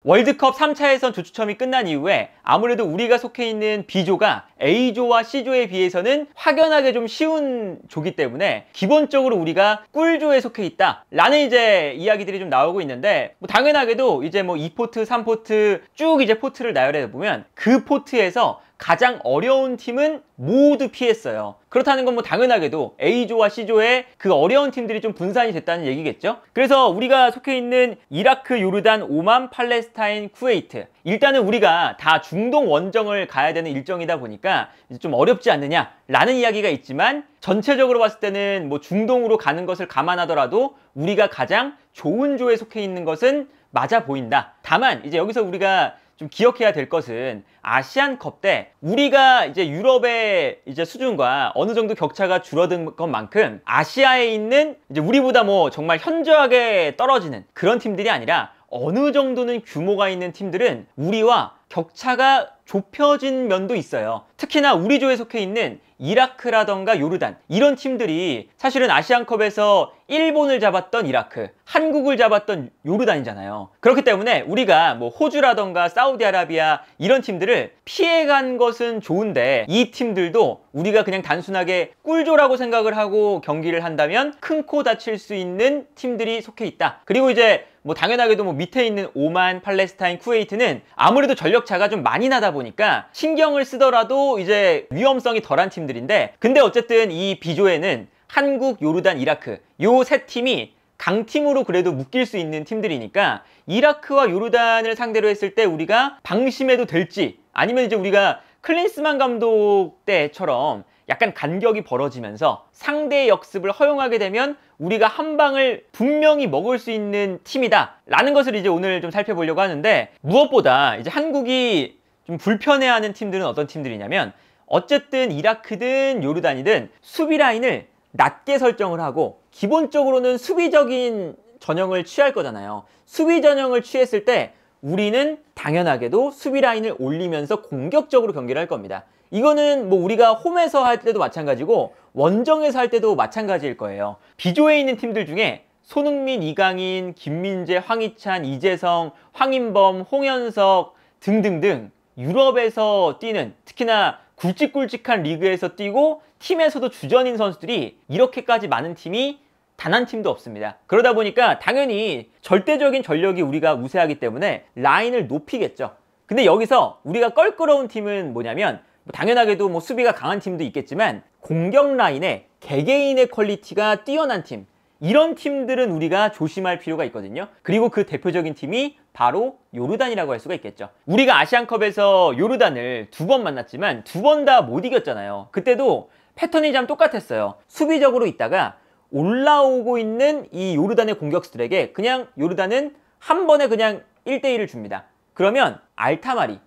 월드컵 3차 예선 조추첨이 끝난 이후에 아무래도 우리가 속해 있는 B조가 A조와 C조에 비해서는 확연하게 좀 쉬운 조기 때문에 기본적으로 우리가 꿀조에 속해 있다 라는 이제 이야기들이 좀 나오고 있는데, 뭐 당연하게도 이제 뭐 2포트, 3포트 쭉 이제 포트를 나열해 보면 그 포트에서 가장 어려운 팀은 모두 피했어요. 그렇다는 건 뭐 당연하게도 A조와 C조의 그 어려운 팀들이 좀 분산이 됐다는 얘기겠죠. 그래서 우리가 속해 있는 이라크, 요르단, 오만, 팔레스타인, 쿠웨이트, 일단은 우리가 다 중동 원정을 가야 되는 일정이다 보니까 이제 좀 어렵지 않느냐 라는 이야기가 있지만, 전체적으로 봤을 때는 뭐 중동으로 가는 것을 감안하더라도 우리가 가장 좋은 조에 속해 있는 것은 맞아 보인다. 다만 이제 여기서 우리가 좀 기억해야 될 것은 아시안컵 때 우리가 이제 유럽의 이제 수준과 어느 정도 격차가 줄어든 것만큼 아시아에 있는 이제 우리보다 뭐 정말 현저하게 떨어지는 그런 팀들이 아니라 어느 정도는 규모가 있는 팀들은 우리와 격차가 좁혀진 면도 있어요. 특히나 우리 조에 속해 있는 이라크라던가 요르단, 이런 팀들이 사실은 아시안컵에서 일본을 잡았던 이라크, 한국을 잡았던 요르단이잖아요. 그렇기 때문에 우리가 뭐 호주라던가 사우디아라비아 이런 팀들을 피해간 것은 좋은데, 이 팀들도 우리가 그냥 단순하게 꿀조라고 생각을 하고 경기를 한다면 큰 코 다칠 수 있는 팀들이 속해 있다. 그리고 이제 뭐 당연하게도 뭐 밑에 있는 오만, 팔레스타인, 쿠웨이트는 아무래도 전력차가 좀 많이 나다 보니까 신경을 쓰더라도 이제 위험성이 덜한 팀들인데, 근데 어쨌든 이 B조에는 한국, 요르단, 이라크 요 세 팀이 강팀으로 그래도 묶일 수 있는 팀들이니까 이라크와 요르단을 상대로 했을 때 우리가 방심해도 될지, 아니면 이제 우리가 클린스만 감독 때처럼 약간 간격이 벌어지면서 상대의 역습을 허용하게 되면 우리가 한 방을 분명히 먹을 수 있는 팀이다 라는 것을 이제 오늘 좀 살펴보려고 하는데, 무엇보다 이제 한국이 좀 불편해하는 팀들은 어떤 팀들이냐면, 어쨌든 이라크든 요르단이든 수비 라인을 낮게 설정을 하고 기본적으로는 수비적인 전형을 취할 거잖아요. 수비 전형을 취했을 때 우리는 당연하게도 수비 라인을 올리면서 공격적으로 경기를 할 겁니다. 이거는 뭐 우리가 홈에서 할 때도 마찬가지고 원정에서 할 때도 마찬가지일 거예요. B조에 있는 팀들 중에 손흥민, 이강인, 김민재, 황희찬, 이재성, 황인범, 홍현석 등등등 유럽에서 뛰는, 특히나 굵직굵직한 리그에서 뛰고 팀에서도 주전인 선수들이 이렇게까지 많은 팀이 단 한 팀도 없습니다. 그러다 보니까 당연히 절대적인 전력이 우리가 우세하기 때문에 라인을 높이겠죠. 근데 여기서 우리가 껄끄러운 팀은 뭐냐면, 당연하게도 뭐 수비가 강한 팀도 있겠지만 공격 라인에 개개인의 퀄리티가 뛰어난 팀, 이런 팀들은 우리가 조심할 필요가 있거든요. 그리고 그 대표적인 팀이 바로 요르단이라고 할 수가 있겠죠. 우리가 아시안컵에서 요르단을 2번 만났지만 2번 다 못 이겼잖아요. 그때도 패턴이 좀 똑같았어요. 수비적으로 있다가 올라오고 있는 이 요르단의 공격수들에게 그냥 요르단은 한 번에 그냥 1대1을 줍니다. 그러면 알타마리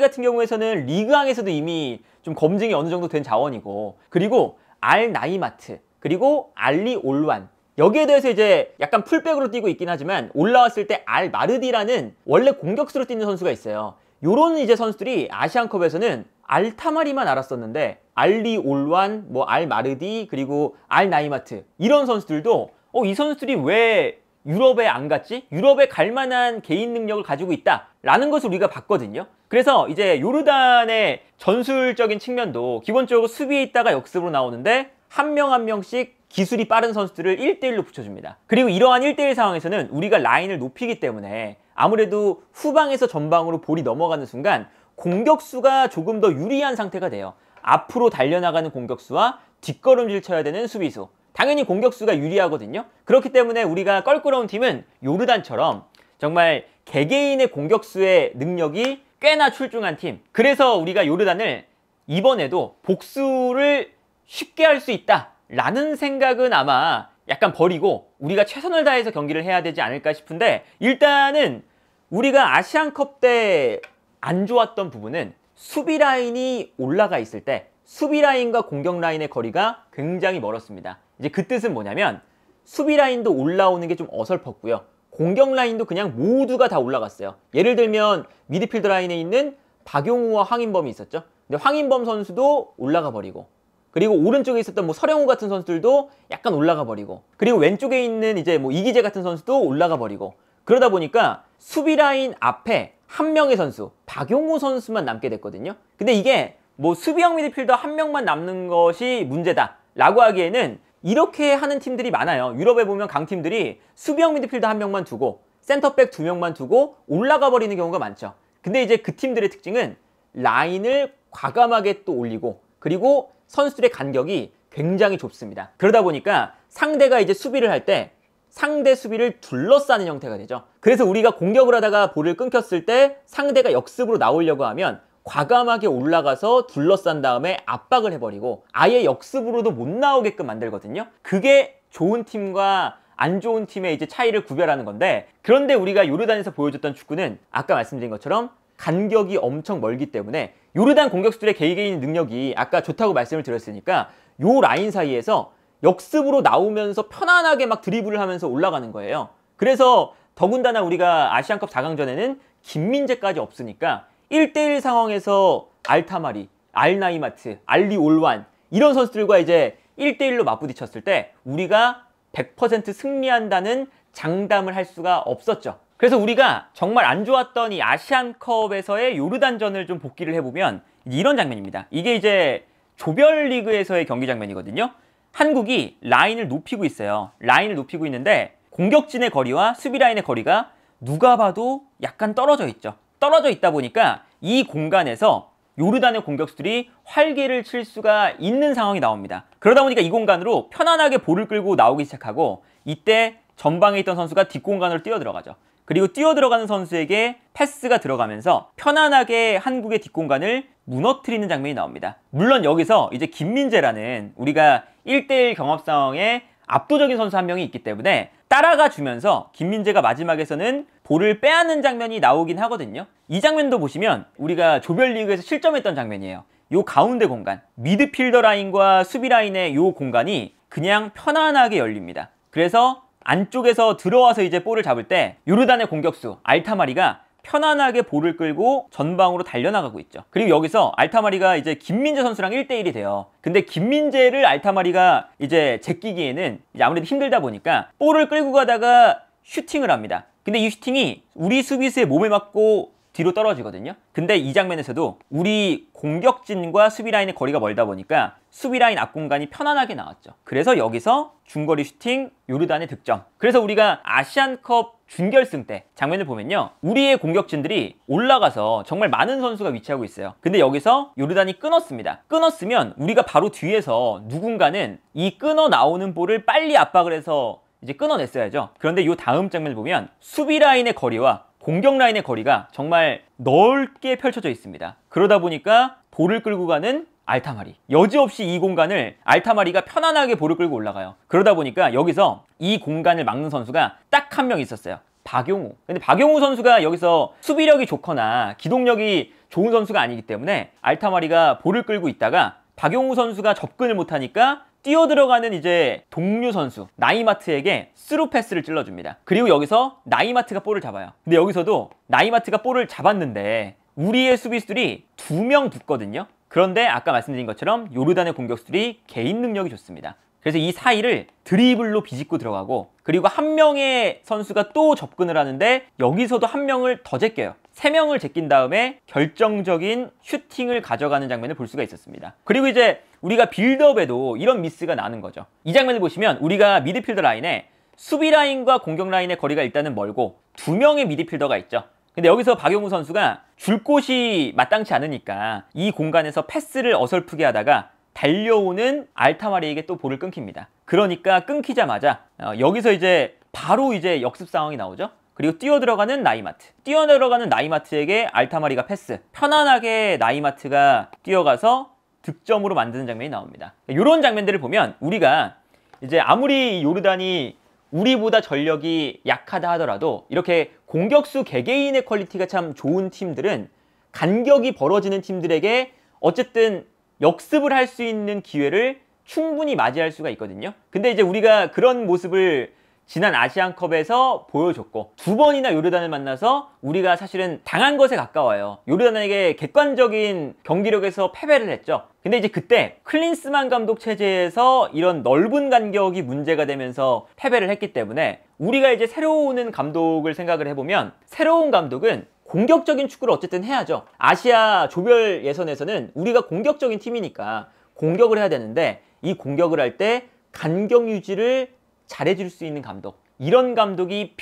같은 경우에서는 리그왕에서도 이미 좀 검증이 어느 정도 된 자원이고, 그리고 알나이마트, 그리고 알리 올완, 여기에 대해서 이제 약간 풀백으로 뛰고 있긴 하지만 올라왔을 때 알마르디라는 원래 공격수로 뛰는 선수가 있어요. 요런 이제 선수들이 아시안컵에서는 알타마리만 알았었는데 알리 올완, 뭐 알마르디, 그리고 알나이마트, 이런 선수들도 이 선수들이 왜 유럽에 안 갔지? 유럽에 갈 만한 개인 능력을 가지고 있다 라는 것을 우리가 봤거든요. 그래서 이제 요르단의 전술적인 측면도 기본적으로 수비에 있다가 역습으로 나오는데 한 명 한 명씩 기술이 빠른 선수들을 1대1로 붙여줍니다. 그리고 이러한 1대1 상황에서는 우리가 라인을 높이기 때문에 아무래도 후방에서 전방으로 볼이 넘어가는 순간 공격수가 조금 더 유리한 상태가 돼요. 앞으로 달려나가는 공격수와 뒷걸음질 쳐야 되는 수비수, 당연히 공격수가 유리하거든요. 그렇기 때문에 우리가 껄끄러운 팀은 요르단처럼 정말 개개인의 공격수의 능력이 꽤나 출중한 팀, 그래서 우리가 요르단을 이번에도 복수를 쉽게 할 수 있다 라는 생각은 아마 약간 버리고 우리가 최선을 다해서 경기를 해야 되지 않을까 싶은데, 일단은 우리가 아시안컵 때 안 좋았던 부분은 수비 라인이 올라가 있을 때 수비 라인과 공격 라인의 거리가 굉장히 멀었습니다. 이제 그 뜻은 뭐냐면 수비 라인도 올라오는 게 좀 어설펐고요. 공격 라인도 그냥 모두가 다 올라갔어요. 예를 들면 미드필더 라인에 있는 박용우와 황인범이 있었죠. 근데 황인범 선수도 올라가 버리고, 그리고 오른쪽에 있었던 뭐 서령우 같은 선수들도 약간 올라가 버리고, 그리고 왼쪽에 있는 이제 뭐 이기재 같은 선수도 올라가 버리고, 그러다 보니까 수비 라인 앞에 한 명의 선수, 박용우 선수만 남게 됐거든요. 근데 이게 뭐 수비형 미드필더 한 명만 남는 것이 문제다라고 하기에는 이렇게 하는 팀들이 많아요. 유럽에 보면 강팀들이 수비형 미드필더 한 명만 두고 센터백 두 명만 두고 올라가 버리는 경우가 많죠. 근데 이제 그 팀들의 특징은 라인을 과감하게 또 올리고 그리고 선수들의 간격이 굉장히 좁습니다. 그러다 보니까 상대가 이제 수비를 할 때 상대 수비를 둘러싸는 형태가 되죠. 그래서 우리가 공격을 하다가 볼을 끊겼을 때 상대가 역습으로 나오려고 하면 과감하게 올라가서 둘러싼 다음에 압박을 해버리고 아예 역습으로도 못 나오게끔 만들거든요. 그게 좋은 팀과 안 좋은 팀의 이제 차이를 구별하는 건데, 그런데 우리가 요르단에서 보여줬던 축구는 아까 말씀드린 것처럼 간격이 엄청 멀기 때문에 요르단 공격수들의 개개인 능력이 아까 좋다고 말씀을 드렸으니까 요 라인 사이에서 역습으로 나오면서 편안하게 막 드리블을 하면서 올라가는 거예요. 그래서 더군다나 우리가 아시안컵 4강전에는 김민재까지 없으니까 1대1 상황에서 알타마리, 알나이마트, 알리 올완 이런 선수들과 이제 1대1로 맞부딪혔을 때 우리가 100% 승리한다는 장담을 할 수가 없었죠. 그래서 우리가 정말 안 좋았던 이 아시안컵에서의 요르단전을 좀 복기를 해보면 이런 장면입니다. 이게 이제 조별리그에서의 경기 장면이거든요. 한국이 라인을 높이고 있어요. 라인을 높이고 있는데 공격진의 거리와 수비 라인의 거리가 누가 봐도 약간 떨어져 있죠. 떨어져 있다 보니까 이 공간에서 요르단의 공격수들이 활개를 칠 수가 있는 상황이 나옵니다. 그러다 보니까 이 공간으로 편안하게 볼을 끌고 나오기 시작하고 이때 전방에 있던 선수가 뒷공간으로 뛰어들어가죠. 그리고 뛰어들어가는 선수에게 패스가 들어가면서 편안하게 한국의 뒷공간을 무너뜨리는 장면이 나옵니다. 물론 여기서 이제 김민재라는 우리가 1대1 경합 상황에 압도적인 선수 한 명이 있기 때문에 따라가 주면서 김민재가 마지막에서는 볼을 빼앗는 장면이 나오긴 하거든요. 이 장면도 보시면 우리가 조별리그에서 실점했던 장면이에요. 요 가운데 공간, 미드필더 라인과 수비 라인의 요 공간이 그냥 편안하게 열립니다. 그래서 안쪽에서 들어와서 이제 볼을 잡을 때 요르단의 공격수 알타마리가 편안하게 볼을 끌고 전방으로 달려나가고 있죠. 그리고 여기서 알타마리가 이제 김민재 선수랑 1대1이 돼요. 근데 김민재를 알타마리가 이제 제끼기에는 이제 아무래도 힘들다 보니까 볼을 끌고 가다가 슈팅을 합니다. 근데 이 슈팅이 우리 수비수의 몸에 맞고 뒤로 떨어지거든요. 근데 이 장면에서도 우리 공격진과 수비 라인의 거리가 멀다 보니까 수비 라인 앞 공간이 편안하게 나왔죠. 그래서 여기서 중거리 슈팅 요르단의 득점. 그래서 우리가 아시안컵 준결승 때 장면을 보면요, 우리의 공격진들이 올라가서 정말 많은 선수가 위치하고 있어요. 근데 여기서 요르단이 끊었습니다. 끊었으면 우리가 바로 뒤에서 누군가는 이 끊어 나오는 볼을 빨리 압박을 해서 이제 끊어냈어야죠. 그런데 이 다음 장면을 보면 수비 라인의 거리와 공격 라인의 거리가 정말 넓게 펼쳐져 있습니다. 그러다 보니까 볼을 끌고 가는 알타마리, 여지없이 이 공간을 알타마리가 편안하게 볼을 끌고 올라가요. 그러다 보니까 여기서 이 공간을 막는 선수가 딱 한 명 있었어요. 박용우. 근데 박용우 선수가 여기서 수비력이 좋거나 기동력이 좋은 선수가 아니기 때문에 알타마리가 볼을 끌고 있다가 박용우 선수가 접근을 못하니까 뛰어들어가는 이제 동료 선수 나이마트에게 스루 패스를 찔러줍니다. 그리고 여기서 나이마트가 볼을 잡아요. 근데 여기서도 나이마트가 볼을 잡았는데 우리의 수비수들이 2명 붙거든요. 그런데 아까 말씀드린 것처럼 요르단의 공격수들이 개인 능력이 좋습니다. 그래서 이 사이를 드리블로 비집고 들어가고, 그리고 한 명의 선수가 또 접근을 하는데 여기서도 한 명을 더 제껴요. 3명을 제낀 다음에 결정적인 슈팅을 가져가는 장면을 볼 수가 있었습니다. 그리고 이제 우리가 빌드업에도 이런 미스가 나는 거죠. 이 장면을 보시면 우리가 미드필더 라인에 수비 라인과 공격 라인의 거리가 일단은 멀고 2명의 미드필더가 있죠. 근데 여기서 박용우 선수가 줄 곳이 마땅치 않으니까 이 공간에서 패스를 어설프게 하다가 달려오는 알타마리에게 또 볼을 끊깁니다. 그러니까 끊기자마자 여기서 이제 바로 이제 역습 상황이 나오죠. 그리고 뛰어들어가는 나이마트. 뛰어들어가는 나이마트에게 알타마리가 패스. 편안하게 나이마트가 뛰어가서 득점으로 만드는 장면이 나옵니다. 이런 장면들을 보면 우리가 이제 아무리 요르단이 우리보다 전력이 약하다 하더라도 이렇게 공격수 개개인의 퀄리티가 참 좋은 팀들은 간격이 벌어지는 팀들에게 어쨌든 역습을 할 수 있는 기회를 충분히 맞이할 수가 있거든요. 근데 이제 우리가 그런 모습을 지난 아시안컵에서 보여줬고, 2번이나 요르단을 만나서 우리가 사실은 당한 것에 가까워요. 요르단에게 객관적인 경기력에서 패배를 했죠. 근데 이제 그때 클린스만 감독 체제에서 이런 넓은 간격이 문제가 되면서 패배를 했기 때문에, 우리가 이제 새로 오는 감독을 생각을 해보면, 새로운 감독은 공격적인 축구를 어쨌든 해야죠. 아시아 조별 예선에서는 우리가 공격적인 팀이니까 공격을 해야 되는데, 이 공격을 할 때 간격 유지를 잘해줄 수 있는 감독, 이런 감독이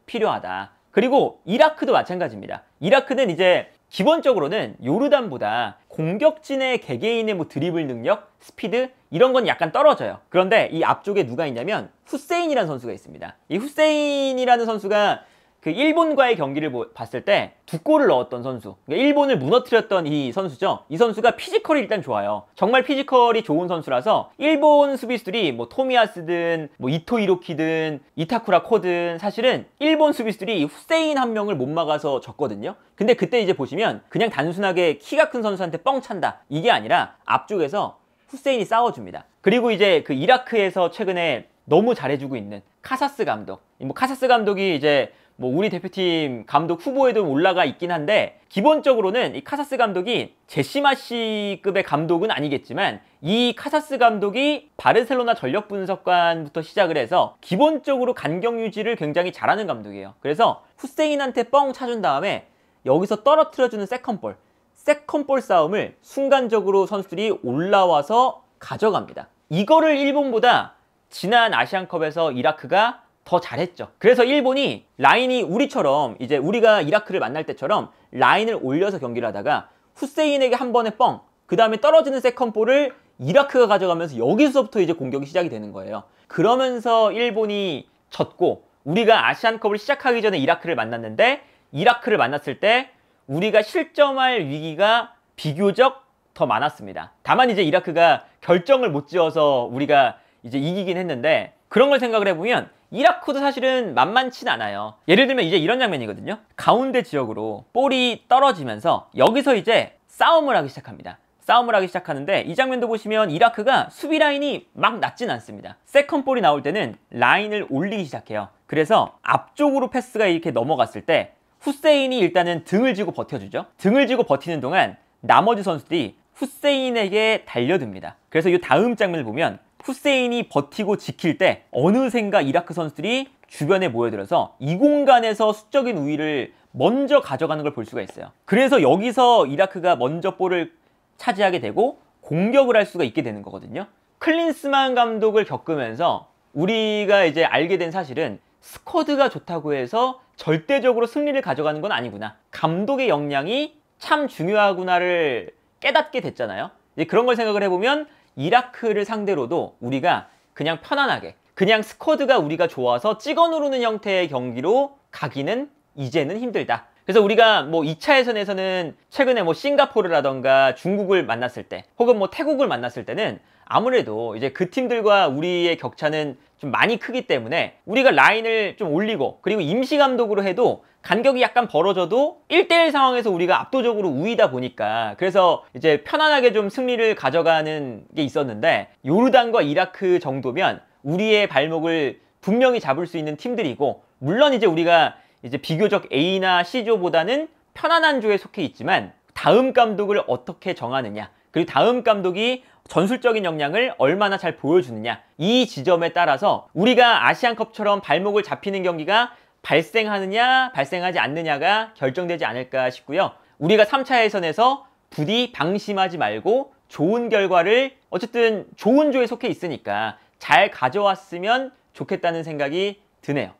필요하다. 그리고 이라크도 마찬가지입니다. 이라크는 이제 기본적으로는 요르단보다 공격진의 개개인의 뭐 드리블 능력, 스피드 이런 건 약간 떨어져요. 그런데 이 앞쪽에 누가 있냐면 후세인이라는 선수가 있습니다. 이 후세인이라는 선수가 그 일본과의 경기를 봤을 때 2골을 넣었던 선수, 그러니까 일본을 무너뜨렸던 이 선수죠. 이 선수가 피지컬이 일단 좋아요. 정말 피지컬이 좋은 선수라서 일본 수비수들이 뭐 토미야스든 뭐 이토 이로키든 이타쿠라 코든 사실은 일본 수비수들이 후세인 한 명을 못 막아서 졌거든요. 근데 그때 이제 보시면 그냥 단순하게 키가 큰 선수한테 뻥 찬다, 이게 아니라 앞쪽에서 후세인이 싸워줍니다. 그리고 이제 그 이라크에서 최근에 너무 잘해주고 있는 카사스 감독, 뭐 카사스 감독이 이제 뭐 우리 대표팀 감독 후보에도 올라가 있긴 한데, 기본적으로는 이 카사스 감독이 제시마시급의 감독은 아니겠지만, 이 카사스 감독이 바르셀로나 전력 분석관부터 시작을 해서 기본적으로 간격 유지를 굉장히 잘하는 감독이에요. 그래서 후세인한테 뻥 차준 다음에 여기서 떨어뜨려주는 세컨볼 싸움을 순간적으로 선수들이 올라와서 가져갑니다. 이거를 일본보다 지난 아시안컵에서 이라크가 더 잘했죠. 그래서 일본이 라인이 우리처럼, 이제 우리가 이라크를 만날 때처럼 라인을 올려서 경기를 하다가 후세인에게 한 번에 뻥, 그 다음에 떨어지는 세컨볼을 이라크가 가져가면서 여기서부터 이제 공격이 시작이 되는 거예요. 그러면서 일본이 졌고, 우리가 아시안컵을 시작하기 전에 이라크를 만났는데, 이라크를 만났을 때 우리가 실점할 위기가 비교적 더 많았습니다. 다만 이제 이라크가 결정을 못 지어서 우리가 이제 이기긴 했는데, 그런 걸 생각을 해보면 이라크도 사실은 만만치 않아요. 예를 들면 이제 이런 장면이거든요. 가운데 지역으로 볼이 떨어지면서 여기서 이제 싸움을 하기 시작합니다. 싸움을 하기 시작하는데, 이 장면도 보시면 이라크가 수비 라인이 막 낮진 않습니다. 세컨볼이 나올 때는 라인을 올리기 시작해요. 그래서 앞쪽으로 패스가 이렇게 넘어갔을 때 후세인이 일단은 등을 쥐고 버텨주죠. 등을 쥐고 버티는 동안 나머지 선수들이 후세인에게 달려듭니다. 그래서 이 다음 장면을 보면 후세인이 버티고 지킬 때 어느샌가 이라크 선수들이 주변에 모여들어서 이 공간에서 수적인 우위를 먼저 가져가는 걸 볼 수가 있어요. 그래서 여기서 이라크가 먼저 볼을 차지하게 되고 공격을 할 수가 있게 되는 거거든요. 클린스만 감독을 겪으면서 우리가 이제 알게 된 사실은, 스쿼드가 좋다고 해서 절대적으로 승리를 가져가는 건 아니구나, 감독의 역량이 참 중요하구나를 깨닫게 됐잖아요. 이제 그런 걸 생각을 해보면 이라크를 상대로도 우리가 그냥 편안하게, 그냥 스쿼드가 우리가 좋아서 찍어 누르는 형태의 경기로 가기는 이제는 힘들다. 그래서 우리가 뭐 2차 예선에서는 최근에 뭐 싱가포르라던가 중국을 만났을 때, 혹은 뭐 태국을 만났을 때는 아무래도 이제 그 팀들과 우리의 격차는 좀 많이 크기 때문에 우리가 라인을 좀 올리고, 그리고 임시 감독으로 해도 간격이 약간 벌어져도 1대1 상황에서 우리가 압도적으로 우위다 보니까, 그래서 이제 편안하게 좀 승리를 가져가는 게 있었는데, 요르단과 이라크 정도면 우리의 발목을 분명히 잡을 수 있는 팀들이고, 물론 이제 우리가 이제 비교적 A나 C조보다는 편안한 조에 속해 있지만, 다음 감독을 어떻게 정하느냐, 그리고 다음 감독이 전술적인 역량을 얼마나 잘 보여주느냐, 이 지점에 따라서 우리가 아시안컵처럼 발목을 잡히는 경기가 발생하느냐 발생하지 않느냐가 결정되지 않을까 싶고요. 우리가 3차 예선에서 부디 방심하지 말고 좋은 결과를, 어쨌든 좋은 조에 속해 있으니까 잘 가져왔으면 좋겠다는 생각이 드네요.